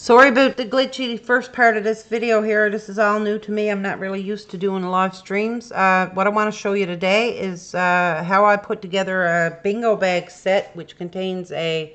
Sorry about the glitchy first part of this video here. This is all new to me. I'm not really used to doing live streams. What I want to show you today is how I put together a bingo bag set, which contains a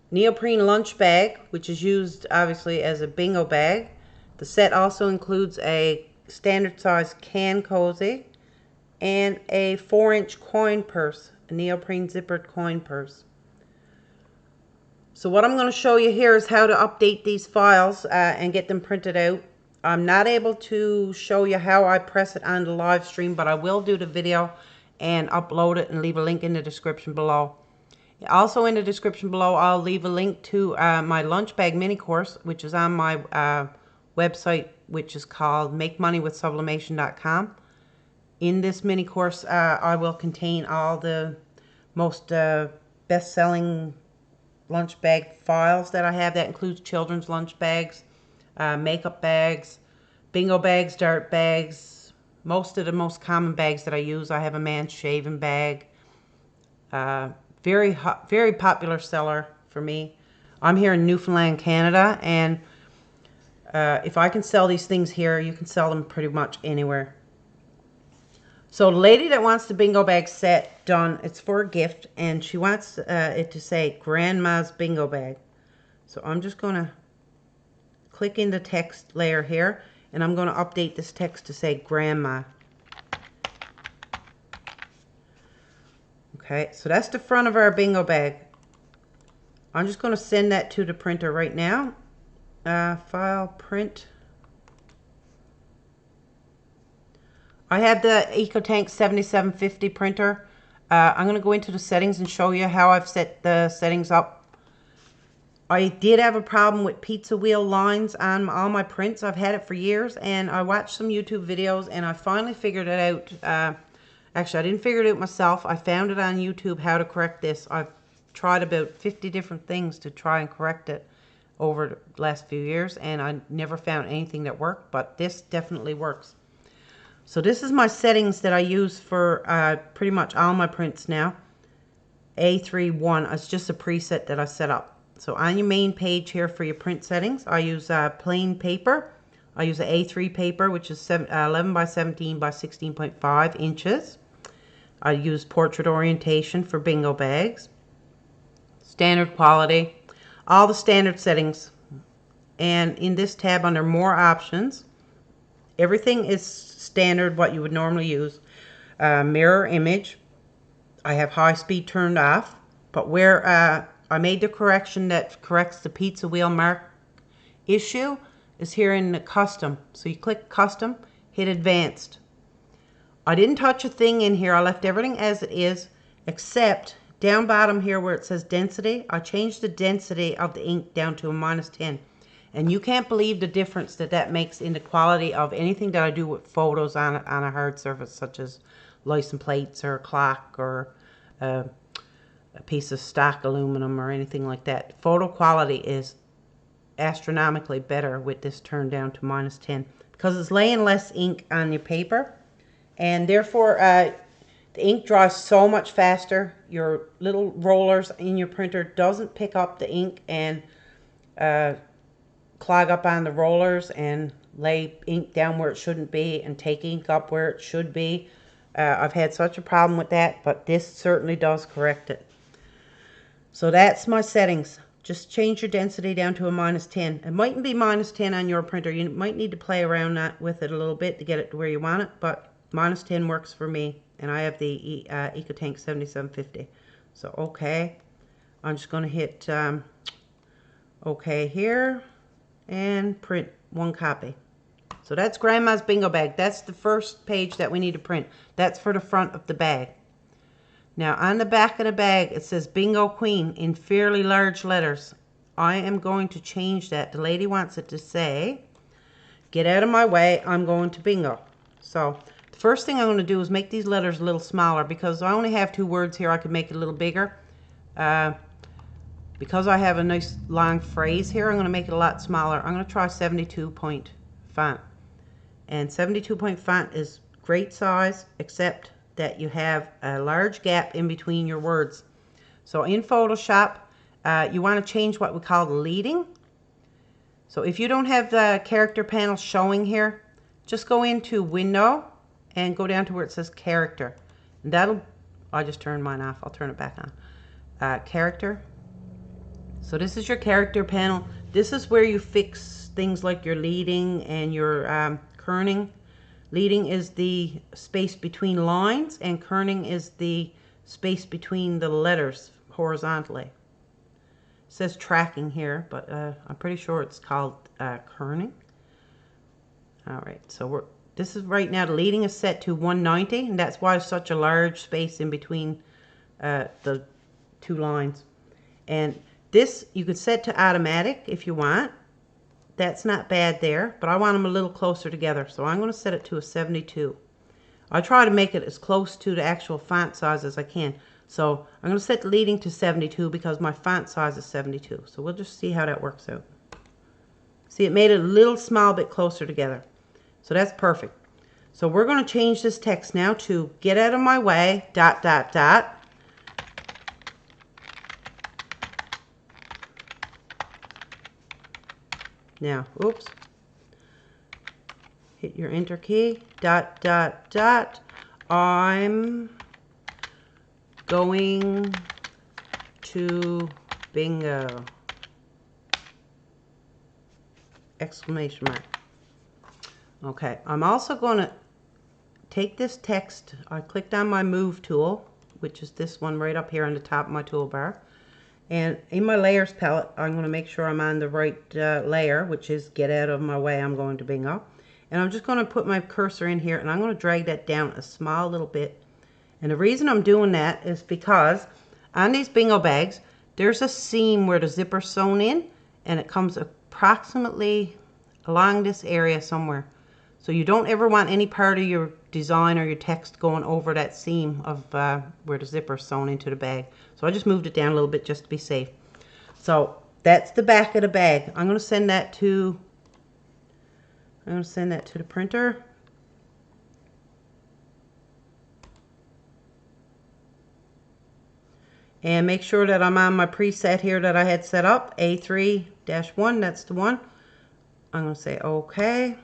neoprene lunch bag, which is used obviously as a bingo bag. The set also includes a standard size can cozy and a 4-inch coin purse, a neoprene zippered coin purse. So what I'm going to show you here is how to update these files and get them printed out. I'm not able to show you how I press it on the live stream, but I will do the video and upload it and leave a link in the description below. Also in the description below, I'll leave a link to my lunch bag mini course, which is on my website, which is called makemoneywithsublimation.com. In this mini course, I will contain all the most best-selling lunch bag files that I have. That includes children's lunch bags, makeup bags, bingo bags, dart bags, most of the most common bags that I use. I have a man's shaving bag, very popular seller for me. I'm here in Newfoundland, Canada, and if I can sell these things here, you can sell them pretty much anywhere. So the lady that wants the bingo bag set done, it's for a gift, and she wants it to say Grandma's Bingo Bag. So I'm just going to click in the text layer here, and I'm going to update this text to say Grandma. Okay, so that's the front of our bingo bag. I'm just going to send that to the printer right now. File, print. I have the EcoTank 7750 printer. I'm going to go into the settings and show you how I've set the settings up. I did have a problem with pizza wheel lines on all my prints. I've had it for years, and I watched some YouTube videos and I finally figured it out. Actually, I didn't figure it out myself. I found it on YouTube how to correct this. I've tried about 50 different things to try and correct it over the last few years, and I never found anything that worked, but this definitely works. So this is my settings that I use for pretty much all my prints now. A31, it's just a preset that I set up. So on your main page here for your print settings, I use plain paper. I use an A3 paper, which is 11 by 17 by 16.5 inches. I use portrait orientation for bingo bags. Standard quality, all the standard settings. And in this tab under more options, everything is standard, what you would normally use. Mirror image, I have high speed turned off, but where I made the correction that corrects the pizza wheel mark issue is here in the custom. So you click custom, hit advanced. I didn't touch a thing in here. I left everything as it is, except down bottom here where it says density. I changed the density of the ink down to a -10. And you can't believe the difference that that makes in the quality of anything that I do with photos on a hard surface, such as license plates or a clock or a piece of stock aluminum or anything like that. Photo quality is astronomically better with this turned down to -10 because it's laying less ink on your paper, and therefore the ink dries so much faster. Your little rollers in your printer doesn't pick up the ink and clog up on the rollers and lay ink down where it shouldn't be and take ink up where it should be. I've had such a problem with that, but this certainly does correct it. So that's my settings. Just change your density down to a -10. It mightn't be -10 on your printer. You might need to play around with it a little bit to get it to where you want it, but -10 works for me, and I have the EcoTank 7750. So okay, I'm just going to hit okay here and print one copy. So that's Grandma's Bingo Bag. That's the first page that we need to print. That's for the front of the bag. Now on the back of the bag it says Bingo Queen in fairly large letters. I am going to change that. The lady wants it to say, get out of my way, I'm going to bingo. So the first thing I'm going to do is make these letters a little smaller because I only have 2 words here. I could make it a little bigger. Because I have a nice long phrase here, I'm going to make it a lot smaller. I'm going to try 72 point font. And 72 point font is great size, except that you have a large gap in between your words. So in Photoshop, you want to change what we call the leading. So if you don't have the character panel showing here, just go into Window and go down to where it says Character. And that'll, I just turned mine off. I'll turn it back on. Character. So this is your character panel. This is where you fix things like your leading and your kerning. Leading is the space between lines, and kerning is the space between the letters horizontally. It says tracking here, but I'm pretty sure it's called kerning. All right, so this is right now, the leading is set to 190, and that's why there's such a large space in between the two lines. And this you could set to automatic if you want. That's not bad there, but I want them a little closer together, so I'm going to set it to a 72. I try to make it as close to the actual font size as I can. So I'm going to set the leading to 72 because my font size is 72. So we'll just see how that works out. See, it made it a little small bit closer together. So that's perfect. So we're going to change this text now to get out of my way, ... Now, oops. Hit your enter key, ... I'm going to bingo! Exclamation mark. Okay, I'm also going to take this text. I clicked on my move tool, which is this one right up here on the top of my toolbar. And in my layers palette, I'm going to make sure I'm on the right layer, which is get out of my way, I'm going to bingo. And I'm just going to put my cursor in here, and I'm going to drag that down a small little bit. And the reason I'm doing that is because on these bingo bags, there's a seam where the zipper's sewn in, and it comes approximately along this area somewhere. So you don't ever want any part of your design or your text going over that seam of where the zipper's sewn into the bag. So I just moved it down a little bit just to be safe. So that's the back of the bag. I'm going to send that to the printer. And make sure that I'm on my preset here that I had set up, A3-1, that's the one. I'm going to say OK.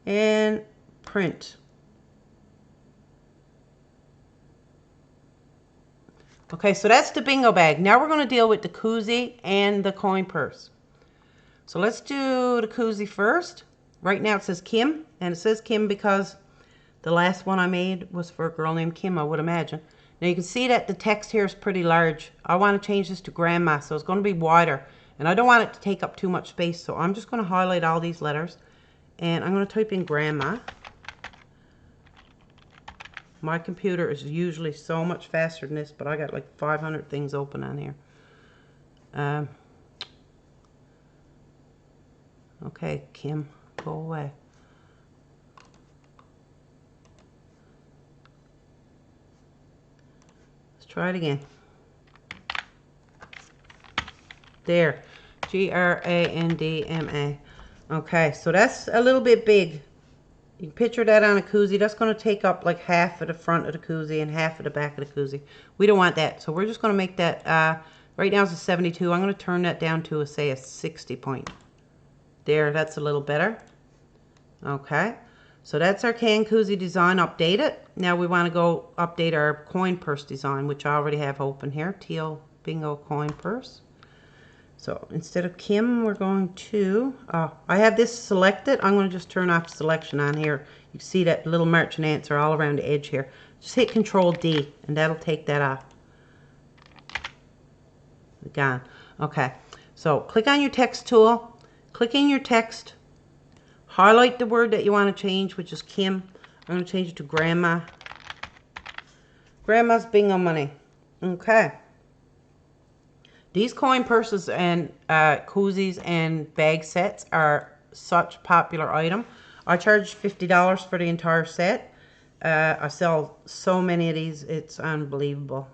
And print. Okay, so that's the bingo bag. Now we're going to deal with the koozie and the coin purse. So let's do the koozie first. Right now it says Kim, and it says Kim because the last one I made was for a girl named Kim, I would imagine. Now you can see that the text here is pretty large. I want to change this to grandma, so it's going to be wider. And I don't want it to take up too much space, so I'm just going to highlight all these letters. And I'm going to type in grandma. My computer is usually so much faster than this, but I got like 500 things open on here. Okay, Kim, go away. Let's try it again. There, Grandma. Okay, so that's a little bit big. You can picture that on a koozie. That's going to take up like half of the front of the koozie and half of the back of the koozie. We don't want that, so we're just going to make that, right now it's a 72. I'm going to turn that down to, say, a 60 point. There, that's a little better. Okay, so that's our can koozie design updated. Now we want to go update our coin purse design, which I already have open here. Teal Bingo coin purse. So instead of Kim, we're going to, I have this selected. I'm going to just turn off selection on here. You see that little merchant ants are all around the edge here. Just hit Control D and that'll take that off. Gone. Okay, so click on your text tool, click in your text, highlight the word that you want to change, which is Kim. I'm going to change it to grandma. Grandma's bingo money. Okay. These coin purses and koozies and bag sets are such popular item. I charge $50 for the entire set. I sell so many of these, it's unbelievable.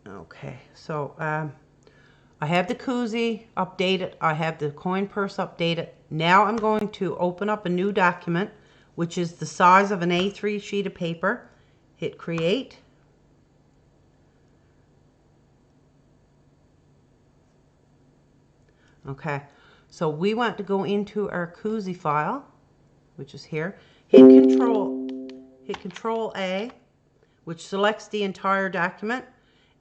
Okay, so I have the koozie updated. I have the coin purse updated. Now I'm going to open up a new document, which is the size of an A3 sheet of paper. Hit create. Okay, so we want to go into our koozie file, which is here. Hit Control A, which selects the entire document,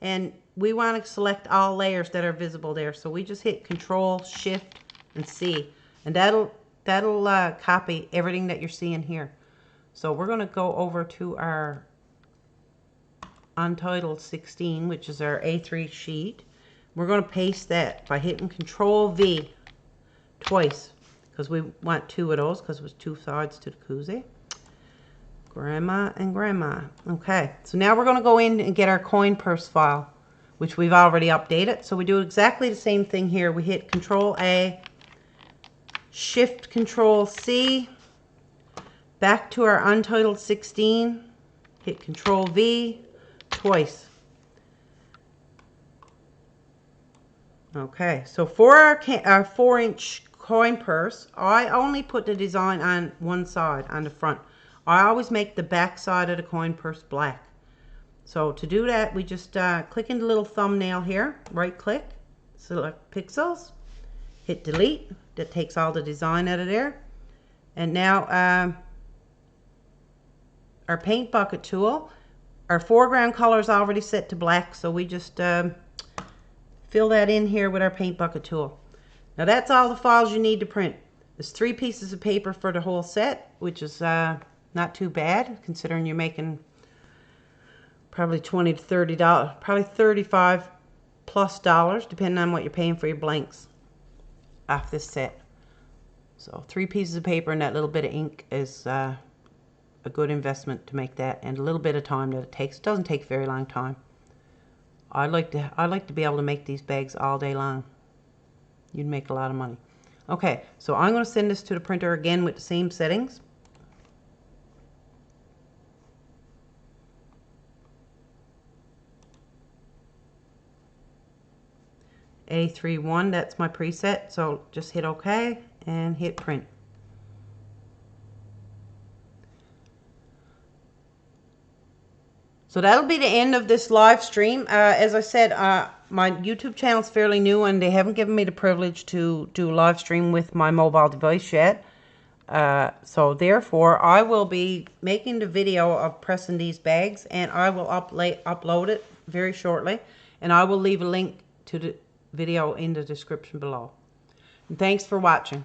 and we want to select all layers that are visible there. So we just hit Control Shift and C, and that'll copy everything that you're seeing here. So we're going to go over to our Untitled 16, which is our A3 sheet. We're going to paste that by hitting Control V twice, because we want two of those, because it was two sides to the koozie. Grandma and Grandma. Okay, so now we're going to go in and get our coin purse file, which we've already updated. So we do exactly the same thing here. We hit Control A, Shift Control C, back to our Untitled 16, hit Control V twice. Okay, so for our 4-inch coin purse, I only put the design on one side, on the front. I always make the back side of the coin purse black. So to do that, we just click in the little thumbnail here, right click, select pixels, hit delete. That takes all the design out of there. And now our paint bucket tool, our foreground color is already set to black, so we just fill that in here with our paint bucket tool. Now that's all the files you need to print. There's 3 pieces of paper for the whole set, which is not too bad considering you're making probably $20 to $30, probably $35 plus depending on what you're paying for your blanks off this set. So 3 pieces of paper and that little bit of ink is a good investment to make that, and a little bit of time that it takes. It doesn't take very long time. I like to be able to make these bags all day long. You'd make a lot of money. Okay, so I'm going to send this to the printer again with the same settings. A31, that's my preset, so just hit OK and hit print. So that'll be the end of this live stream. As I said, my YouTube channel is fairly new and they haven't given me the privilege to do a live stream with my mobile device yet. So therefore, I will be making the video of pressing these bags, and I will upload it very shortly. And I will leave a link to the video in the description below. And thanks for watching.